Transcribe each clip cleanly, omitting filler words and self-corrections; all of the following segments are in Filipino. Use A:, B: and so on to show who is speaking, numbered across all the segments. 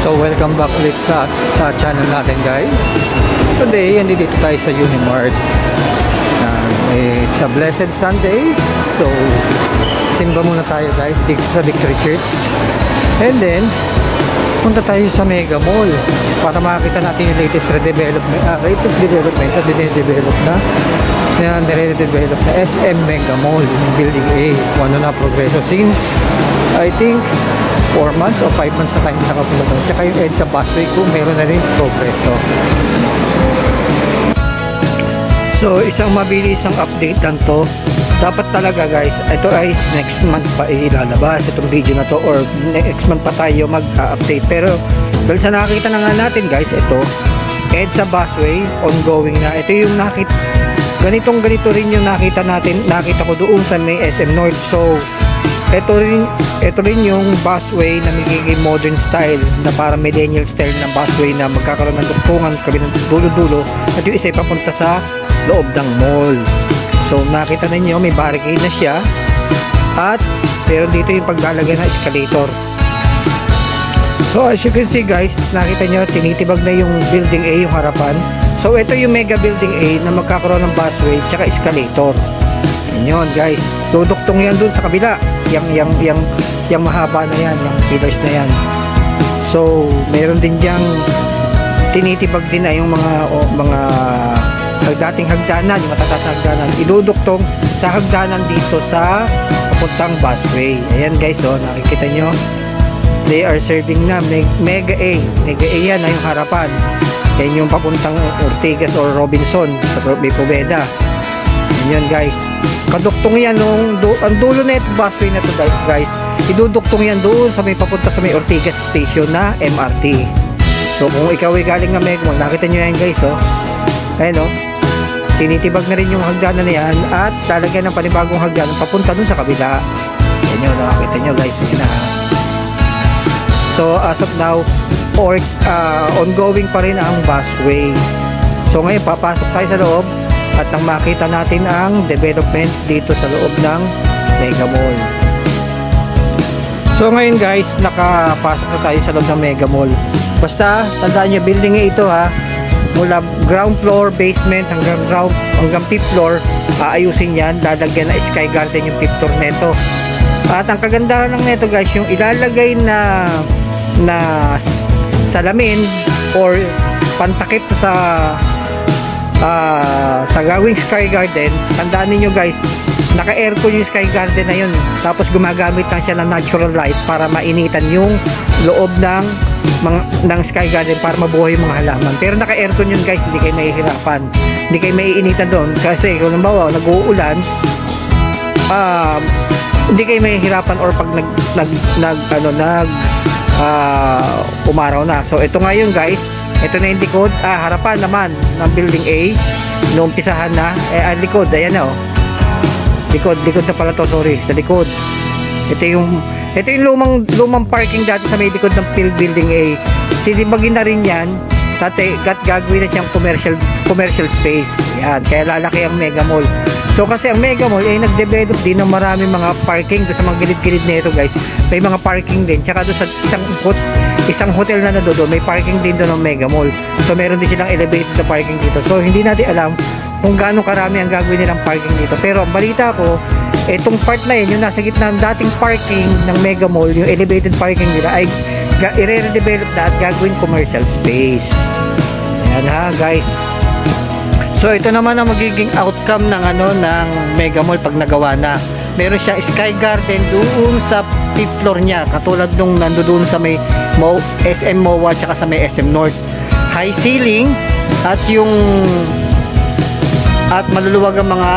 A: So welcome back ulit sa channel natin, guys. Today, andito tayo sa Unimart. It's a blessed Sunday. So simba muna tayo, guys, dito sa Victory Church. And then punta tayo sa Mega Mall para makita natin yung latest development sa dinedevelop na nire-develop na SM Mega Mall, yung Building A. Ano na progreso since I think 4 months o 5 months na tayo nakapunta doon. Tsaka yung EDSA busway ko, meron na rin progreso. So isang mabilisang update lang to. Dapat talaga, guys, ito ay next month pa ilalabas itong video na to, or next month pa tayo mag-update. Pero dahil sa nakita na nga natin, guys, ito EDSA busway ongoing na. Ito yung ganito rin yung nakita ko doon sa may SM North. So ito rin yung busway na magiging modern style, na para millennial style na busway na magkakaroon ng dugtungan kabilang dulo-dulo, at yung isa ay papunta sa loob ng mall. So nakita ninyo may barricade na siya, at pero dito yung paglalagay ng escalator. So as you can see, guys, nakita nyo tinitibag na yung Building A, yung harapan. So ito yung mega Building A na magkakaroon ng busway tsaka escalator. Yun, guys, duduktong yan dun sa kabila, yung mahaba na yan, yung pillars na yan. So meron din diyang tinitibag din na yung mga dating hagdanan, yung matataas na hagdanan, iduduktong sa hagdanan dito sa papuntang busway. Ayan, guys, oh, nakikita nyo, they are serving na Mega A yan na yung harapan. Yan yung papuntang Ortigas or Robinson sa Poveda. Yan, guys, kaduktong yan ang dulo na ito busway na to, guys, iduduktong yan doon sa may papunta sa may Ortigas station na MRT. So kung ikaw ay galing na Mega Mall, nakita nyo yan, guys, oh, ayan, oh, tinitibag na rin yung hagdanan na yan, at lalagyan ng panibagong hagdanan papunta dun sa kabila. Yan yun, nakita nyo, guys, yun na. So as of now, ongoing pa rin ang busway. So ngayon papasok tayo sa loob at nang makita natin ang development dito sa loob ng Mega Mall. So ngayon, guys, nakapasok na tayo sa loob ng Mega Mall. Basta tandaan nyo, building ito, ha, mula ground floor, basement hanggang 5th floor, aayusin yan, lalagyan na Sky Garden yung 5th floor neto. At ang kagandahan ng neto, guys, yung ilalagay na salamin or pantakip sa gawing Sky Garden. Tandaan niyo, guys, naka-aircon yung Sky Garden na yun, tapos gumagamit lang siya ng natural light para mainitan yung loob ng Sky Garden para mabuhay yung mga halaman. Pero naka-aircon yun, guys, hindi kayo mahihirapan, hindi kayo maiinitan doon, kasi kung nabawa nag-uulan, hindi kayo mahihirapan or pag umaraw na. So ito ngayon, guys, ito na yung likod, harapan naman ng Building A, noong-umpisahan na, likod, ayan na, oh, likod na pala to, sorry, sa likod. Ito yung lumang parking dati sa may likod ng Building A. Titibagin na rin yan, gagawin na siyang commercial space. Yan, kaya lalaki ang Mega Mall. So kasi ang Mega Mall ay nag-develop din ng maraming mga parking doon sa mga gilid-gilid nito, guys. May mga parking din, tsaka doon sa isang hotel na doon, may parking din doon ng Mega Mall. So meron din silang elevated na parking dito. So hindi natin alam kung gaano karami ang gagawin nilang parking dito. Pero ang balita ko, itong part na yun, yung nasa gitna ng dating parking ng Mega Mall, yung elevated parking nila, ay i-redevelop na at gagawin commercial space. Ayan, ha, guys. So ito naman ang magiging outcome ng ng Mega Mall pag nagawa na. Meron siya Sky Garden doon sa 5th floor niya, katulad nung nandoon sa may SM MOA tsaka sa may SM North. High ceiling at maluluwag ang mga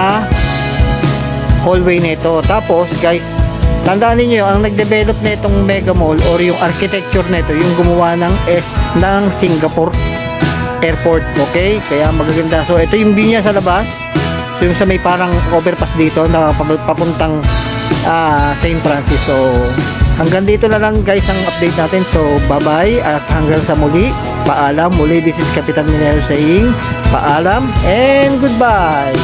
A: hallway nito. Tapos, guys, tandaan niyo, ang nag-develop na itong Mega Mall or yung architecture nito, yung gumawa ng Singapore Airport, okay? Kaya magaganda. So ito yung view niya sa labas. So yung sa may parang overpass dito na papuntang St. Francis. So hanggang dito na lang, guys, ang update natin. So bye bye at hanggang sa muli. Paalam. Muli, this is Kapitan Minero saying paalam and goodbye.